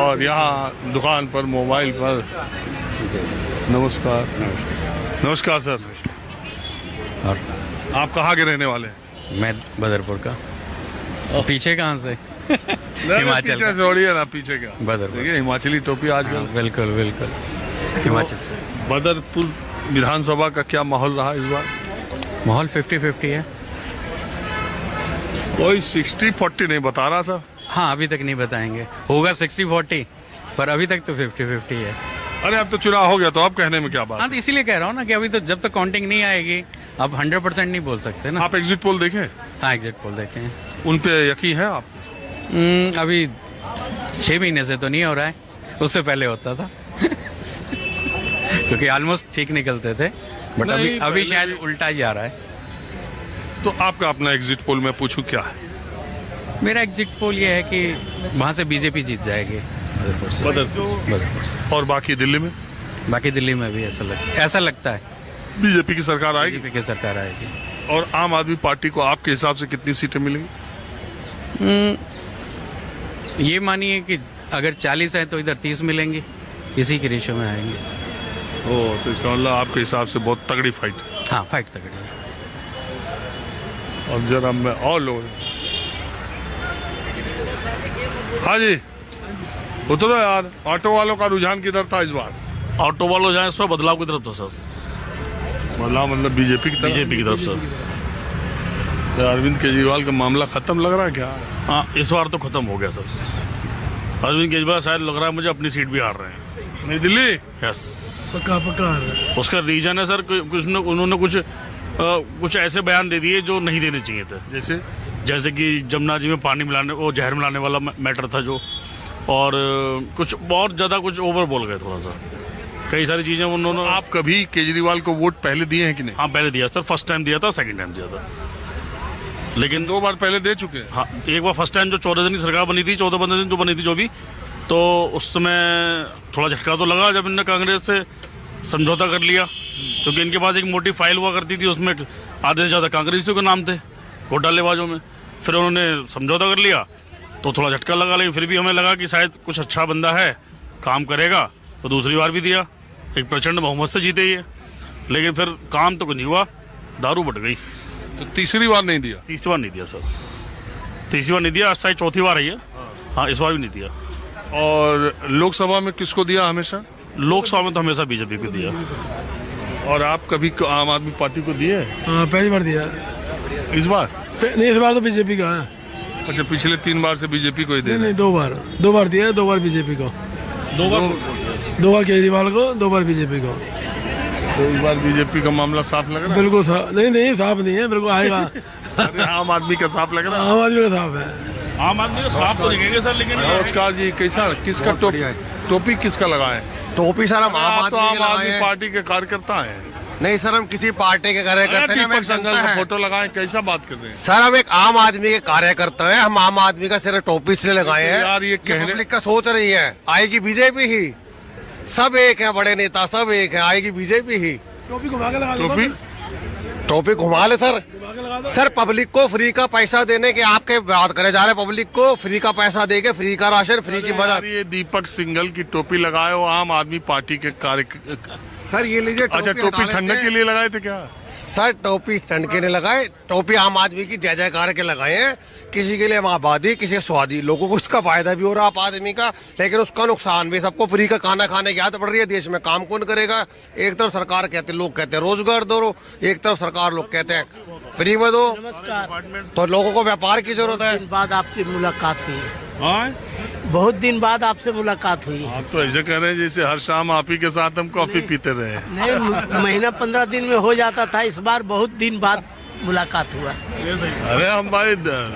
और यहाँ दुकान पर मोबाइल पर। नमस्कार। नमस्कार सर। और आप कहाँ के रहने वाले हैं? मैं बदरपुर का। पीछे कहाँ से? हिमाचल पीछे छोड़िए ना, पीछे क्या बदरपुर। देखिए हिमाचली टोपी आजकल। बिल्कुल बिल्कुल, हिमाचल से। बदरपुर विधानसभा का क्या माहौल रहा इस बार? माहौल 50-50 है। कोई 60-40 नहीं बता रहा सर। हाँ, अभी तक नहीं बताएंगे, होगा 60-40, पर अभी तक तो 50-50 है। अरे अब तो चुनाव हो गया तो अब कहने में क्या बात? हाँ, तो इसीलिए कह रहा हूँ ना कि अभी तो जब तक काउंटिंग नहीं आएगी अब 100% नहीं बोल सकते ना। आप एग्जिट पोल देखें? हाँ, एग्जिट पोल देखे हैं। उन पे यकीन है आप? अभी 6 महीने से तो नहीं हो रहा है, उससे पहले होता था क्योंकि ऑलमोस्ट ठीक निकलते थे, बट नहीं, अभी शायद उल्टा ही जा रहा है। तो आपका अपना एग्जिट पोल मैं पूछूं क्या है? मेरा एग्जिट पोल ये है कि वहाँ से बीजेपी जीत जाएगी, बदरपुर से। बदरपुर से। और बाकी दिल्ली में? बाकी दिल्ली में भी ऐसा लगता है बीजेपी की सरकार आएगी। बीजेपी की सरकार आएगी। और आम आदमी पार्टी को आपके हिसाब से कितनी सीटें मिलेंगी? ये मानिए कि अगर 40 है तो इधर 30 मिलेंगी, इसी के रेशो में आएंगे। ओ, तो इसका मतलब आपके हिसाब से बहुत तगड़ी फाइट। हाँ, फाइट तगड़ी है। और जरा मैं और लोग। हाँ जी, उतरो यार। ऑटो वालों का रुझान किधर था इस बार? ऑटो वालों जाए इस बार बदलाव की तरफ था सर, बदलाव मतलब बीजेपी की तरफ? बीजेपी की तरफ सर। तो अरविंद केजरीवाल का मामला खत्म लग रहा है क्या? हाँ, इस बार तो खत्म हो गया सर। अरविंद केजरीवाल शायद लग रहा है मुझे अपनी सीट भी हार रहे हैं। नई दिल्ली? यस, पक्का पक्का। उसका रीजन है सर उन्होंने कुछ ऐसे बयान दे दिए जो नहीं देने चाहिए थे। जैसे कि जमुना जी में पानी मिलाने, वो जहर मिलाने वाला मैटर था जो, और कुछ बहुत ज़्यादा कुछ ओवर बोल गए थोड़ा सा, कई सारी चीज़ें उन्होंने। आप कभी केजरीवाल को वोट पहले दिए हैं कि नहीं? हाँ, पहले दिया सर, फर्स्ट टाइम दिया था, सेकंड टाइम दिया था, लेकिन 2 बार पहले दे चुके हैं। हाँ, एक बार फर्स्ट टाइम जो 14 दिन की सरकार बनी थी, 14-15 दिन जो बनी थी जो भी, तो उस समय थोड़ा झटका तो लगा जब इनने कांग्रेस से समझौता कर लिया, क्योंकि इनके पास एक मोटी फाइल हुआ करती थी, उसमें आधे से ज़्यादा कांग्रेसियों के नाम थे घोटालेबाजों में। फिर उन्होंने समझौता कर लिया तो थोड़ा झटका लगा, लेकिन फिर भी हमें लगा कि शायद कुछ अच्छा बंदा है, काम करेगा, तो दूसरी बार भी दिया, एक प्रचंड बहुमत से जीते ही है, लेकिन फिर काम तो कुछ नहीं हुआ, दारू बढ़ गई। तो तीसरी बार नहीं दिया? तीसरी बार नहीं दिया सर, तीसरी बार नहीं दिया, शायद चौथी बार आई है। हाँ, इस बार भी नहीं दिया। और लोकसभा में किसको दिया हमेशा? लोकसभा में तो हमेशा बीजेपी को दिया। और आप कभी आम आदमी पार्टी को दिए? हाँ, पहली बार दिया। इस बार? नहीं, इस बार तो बीजेपी का है। अच्छा, पिछले 3 बार से बीजेपी को ही दे रहे नहीं, 2 बार दिया है, 2 बार बीजेपी को। 2 बार 2 बार केजरीवाल को, 2 बार बीजेपी को। तो इस बार बीजेपी का मामला साफ लग रहा है? बिल्कुल साफ नहीं, साफ नहीं है, बिल्कुल आएगा। अरे आम आदमी का साफ लग रहा है? आम आदमी का साफ है। आम आदमी को साफ तो दिखेंगे सर, लेकिन नमस्कार जी, कैसा, किसका टोपी किसका लगाए? टोपी सर हम आप तो आम आदमी हैं। पार्टी के कार्यकर्ता हैं। नहीं सर, हम किसी पार्टी के कार्यकर्ता नहीं, दीपक संघल का फोटो लगाए, कैसा बात कर रहे हैं? सर हम एक आम आदमी के कार्यकर्ता हैं, हम आम आदमी का सिर्फ टोपी इसलिए लगाए हैं यार ये कहने पब्लिक का सोच रही है आएगी बीजेपी ही, सब एक है, बड़े नेता सब एक है, आएगी बीजेपी ही। टोपी घुमा के लगा दो। टोपी घुमा ले सर पब्लिक को फ्री का पैसा देने के आपके बात करे जा रहे, पब्लिक को फ्री का पैसा देके, फ्री का राशन, फ्री की मदद। ये दीपक सिंघल की टोपी लगाए हो आम आदमी पार्टी के कार्य। सर ये लीजिए। अच्छा, टोपी ठंडक के लिए लगाए थे क्या? सर टोपी ठंड के लिए लगाए, टोपी आम आदमी की जय जयकार के लगाए हैं, किसी के लिए आबादी, किसी स्वादी, लोगों को उसका फायदा भी हो रहा है आप आदमी का, लेकिन उसका नुकसान भी। सबको फ्री का खाना खाने की आदत पड़ रही है, देश में काम कौन करेगा? एक तरफ सरकार कहते, लोग कहते हैं रोजगार दो, एक तरफ सरकार लोग कहते हैं फ्री में दो, तो लोगों को व्यापार की जरूरत है। बाद आपकी मुलाकात हुई, हाँ, बहुत दिन बाद आपसे मुलाकात हुई। आप तो ऐसे कह रहे हैं जैसे हर शाम आप ही के साथ हम कॉफी पीते रहे। नहीं, महीना 15 दिन में हो जाता था, इस बार बहुत दिन बाद मुलाकात हुआ। अरे हम भाई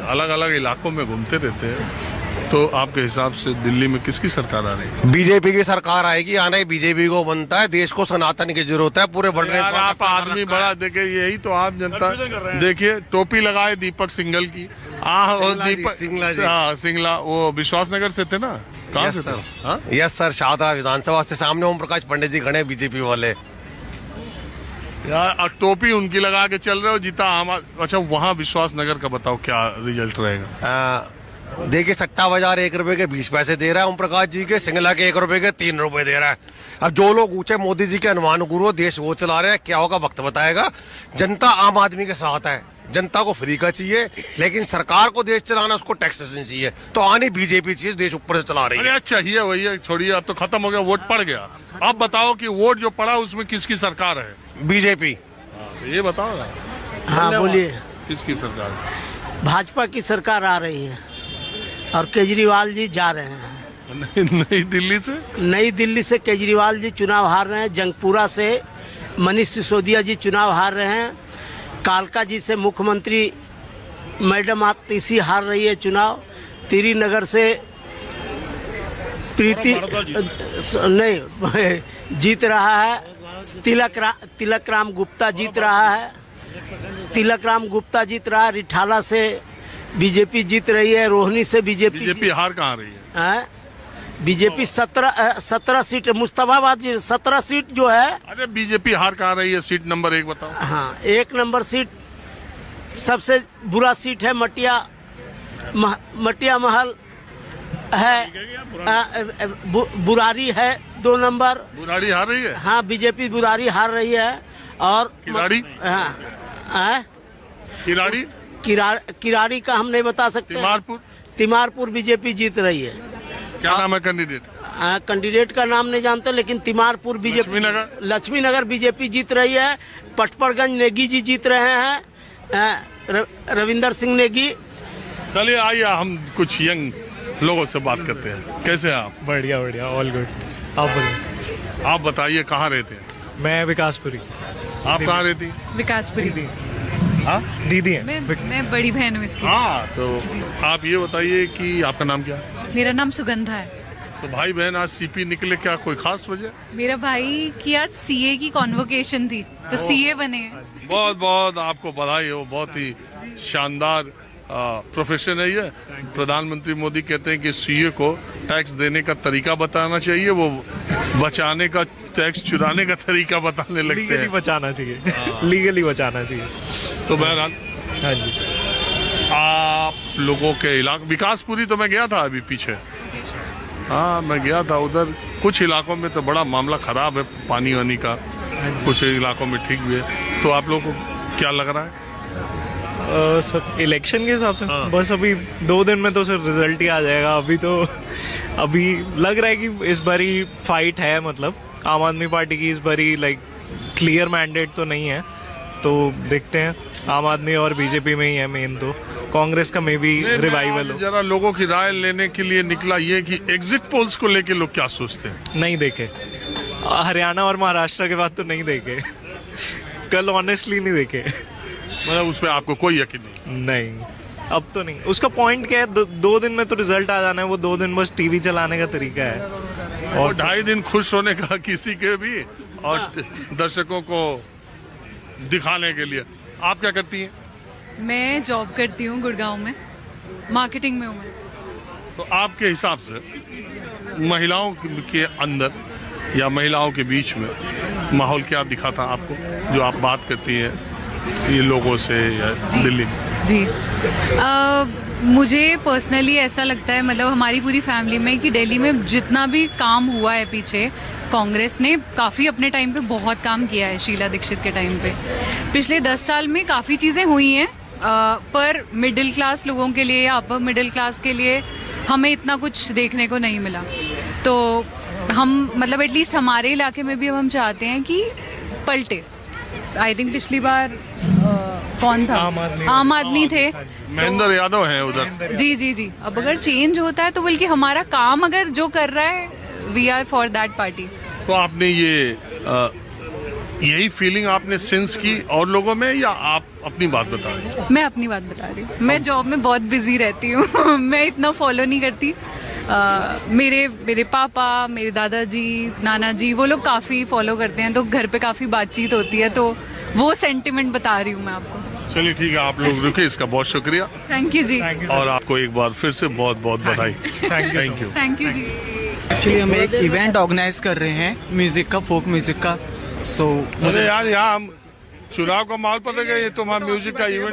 अलग अलग इलाकों में घूमते रहते हैं। तो आपके हिसाब से दिल्ली में किसकी सरकार आ रही है? बीजेपी की सरकार आएगी, आना ही बीजेपी को बनता है, देश को सनातन की जरूरत है पूरे बढ़ रहे। आप आदमी बड़ा देखे, यही तो आम जनता देखिए, टोपी लगाए दीपक सिंघल की। दीपक सिंगला, वो विश्वासनगर से थे ना? कहाँ से थे? यस सर, शाहदरा विधानसभा से सामने ओम प्रकाश पंडित जी खड़े बीजेपी वाले। यार टोपी उनकी लगा के चल रहे हो, जीता आम। अच्छा, वहाँ विश्वासनगर का बताओ क्या रिजल्ट रहेगा? देखिए सट्टा बाजार 1 रुपए के 20 पैसे दे रहा है ओम प्रकाश जी के, सिंगला के 1 रुपए के 3 रुपए दे रहा है। अब जो लोग ऊंचे मोदी जी के अनुमानगुरु देश वो चला रहे हैं, क्या होगा वक्त बताएगा। जनता आम आदमी के साथ है, जनता को फ्री का चाहिए, लेकिन सरकार को देश चलाना उसको टैक्सेशन चाहिए। तो आनी बीजेपी चाहिए, देश ऊपर से चला रही है। अरे चाहिए वही छोड़िए, अब तो खत्म हो गया, वोट पड़ गया। अब बताओ कि वोट जो पड़ा उसमें किसकी सरकार है? बीजेपी। ये बताओ ना। हाँ बोलिए। किसकी सरकार है? भाजपा की सरकार आ रही है और केजरीवाल जी जा रहे हैं नई दिल्ली से। नई दिल्ली से केजरीवाल जी चुनाव हार रहे हैं। जंगपुरा से मनीष सिसोदिया जी चुनाव हार रहे हैं। कालका जी से मुख्यमंत्री मैडम आतिशी हार रही है चुनाव। तिरी नगर से प्रीति नहीं जीत रहा है। तिलक राम गुप्ता जीत रहा है। तिलक राम गुप्ता जीत रहा है। रिठाला से बीजेपी जीत रही है। रोहिणी से बीजेपी हार कहाँ रही है? बीजेपी 17 सीट, मुस्तफाबाद जी 17 सीट जो है। अरे बीजेपी हार कहाँ रही है? सीट नंबर 1 बताओ। हाँ 1 नंबर सीट सबसे बुरा सीट है मटिया महल है। बुरारी है 2 नंबर। बुराड़ी हार रही है? हाँ बीजेपी बुरारी हार रही है। और किराड़ी? किराड़ी का हम नहीं बता सकते। तिमारपुर बीजेपी जीत रही है। क्या नाम है कैंडिडेट? कैंडिडेट का नाम नहीं जानते, लेकिन तिमारपुर बीजेपी, लक्ष्मी नगर बीजेपी जीत रही है। पटपरगंज नेगी जी जीत रहे हैं, रविंदर सिंह नेगी। चलिए आइए हम कुछ यंग लोगों से बात करते हैं। कैसे हैं आप? बढ़िया बढ़िया, ऑल गुड। आप बोलिए। आप बताइए कहाँ रहते हैं? मैं विकासपुरी। आप कहाँ रहती? विकासपुरी। हाँ दीदी है। मैं बड़ी बहन हूँ इसकी। हाँ तो आप ये बताइए कि आपका नाम क्या है? मेरा नाम सुगंधा है। तो भाई बहन आज सीपी निकले, क्या कोई खास वजह? मेरा भाई की आज सीए की कॉन्वोकेशन थी तो सीए बने हैं। बहुत बहुत आपको बधाई हो, बहुत ही शानदार प्रोफेशन है ये। प्रधानमंत्री मोदी कहते हैं कि सीए को टैक्स देने का तरीका बताना चाहिए, वो बचाने का, टैक्स चुराने का तरीका बताने लगते हैं। लीगली बचाना चाहिए, लीगली बचाना चाहिए। तो बहरहाल हाँ जी, आप लोगों के इलाके विकासपुरी तो मैं गया था अभी पीछे। हाँ मैं गया था उधर। कुछ इलाकों में तो बड़ा मामला खराब है पानी वानी का, कुछ इलाकों में ठीक भी है। तो आप लोगों को क्या लग रहा है? सब इलेक्शन के हिसाब से बस अभी 2 दिन में तो सर रिजल्ट ही आ जाएगा। अभी लग रहा है कि इस बारी फाइट है, मतलब आम आदमी पार्टी की इस बारी लाइक क्लियर मैंडेट तो नहीं है। तो देखते हैं, आम आदमी और बीजेपी में ही है मेन। तो कांग्रेस का मे बी रिवाइवल हो। जरा लोगों की राय लेने के लिए निकला ये कि एग्जिट पोल्स को लेके लोग क्या सोचते हैं। नहीं देखे, हरियाणा और महाराष्ट्र के बाद तो नहीं देखे। कल ऑनेस्टली नहीं देखे। मतलब उस पर आपको कोई यकीन नहीं, अब तो नहीं। उसका पॉइंट क्या है? 2 दिन में तो रिजल्ट आ जाना है। वो 2 दिन बस टीवी चलाने का तरीका है। और 2.5 दिन खुश होने का किसी के भी, और दर्शकों को दिखाने के लिए। आप क्या करती हैं? मैं जॉब करती हूँ गुड़गांव में, मार्केटिंग में हूँ मैं। तो आपके हिसाब से महिलाओं के अंदर या महिलाओं के बीच में माहौल क्या दिखा था आपको, जो आप बात करती हैं ये लोगों से या दिल्ली में? जी मुझे पर्सनली ऐसा लगता है, मतलब हमारी पूरी फैमिली में, कि दिल्ली में जितना भी काम हुआ है पीछे, कांग्रेस ने काफ़ी अपने टाइम पे बहुत काम किया है। शीला दीक्षित के टाइम पे पिछले 10 साल में काफ़ी चीज़ें हुई हैं, पर मिडिल क्लास लोगों के लिए या अपर मिडिल क्लास के लिए हमें इतना कुछ देखने को नहीं मिला। तो हम मतलब एटलीस्ट हमारे इलाके में भी हम चाहते हैं कि पलटे। आई थिंक पिछली बार कौन था? आम आदमी थे, महेंद्र यादव हैं उधर। जी। अब अगर चेंज होता है तो बल्कि हमारा काम अगर जो कर रहा है, we are for that party. तो आपने यही फीलिंग आपने सेंस की और लोगों में, या आप अपनी बात बता रही हैं? मैं अपनी बात बता रही हूँ। मैं जॉब में बहुत बिजी रहती हूँ। मैं इतना फॉलो नहीं करती। मेरे पापा, मेरे दादाजी, नाना जी, वो लोग काफ़ी फॉलो करते हैं, तो घर पे काफ़ी बातचीत होती है, तो वो सेंटिमेंट बता रही हूँ मैं आपको। चलिए ठीक है, आप लोग रुके, इसका बहुत शुक्रिया। थैंक यू जी। और आपको एक बार फिर से बहुत बहुत बधाई। Thank you ji. एक्चुअली हम एक इवेंट ऑर्गेनाइज कर रहे हैं म्यूजिक का, फोक म्यूजिक का। अरे यार यहाँ हम चुनाव का माहौल पता है, ये तो म्यूजिक का इवेंट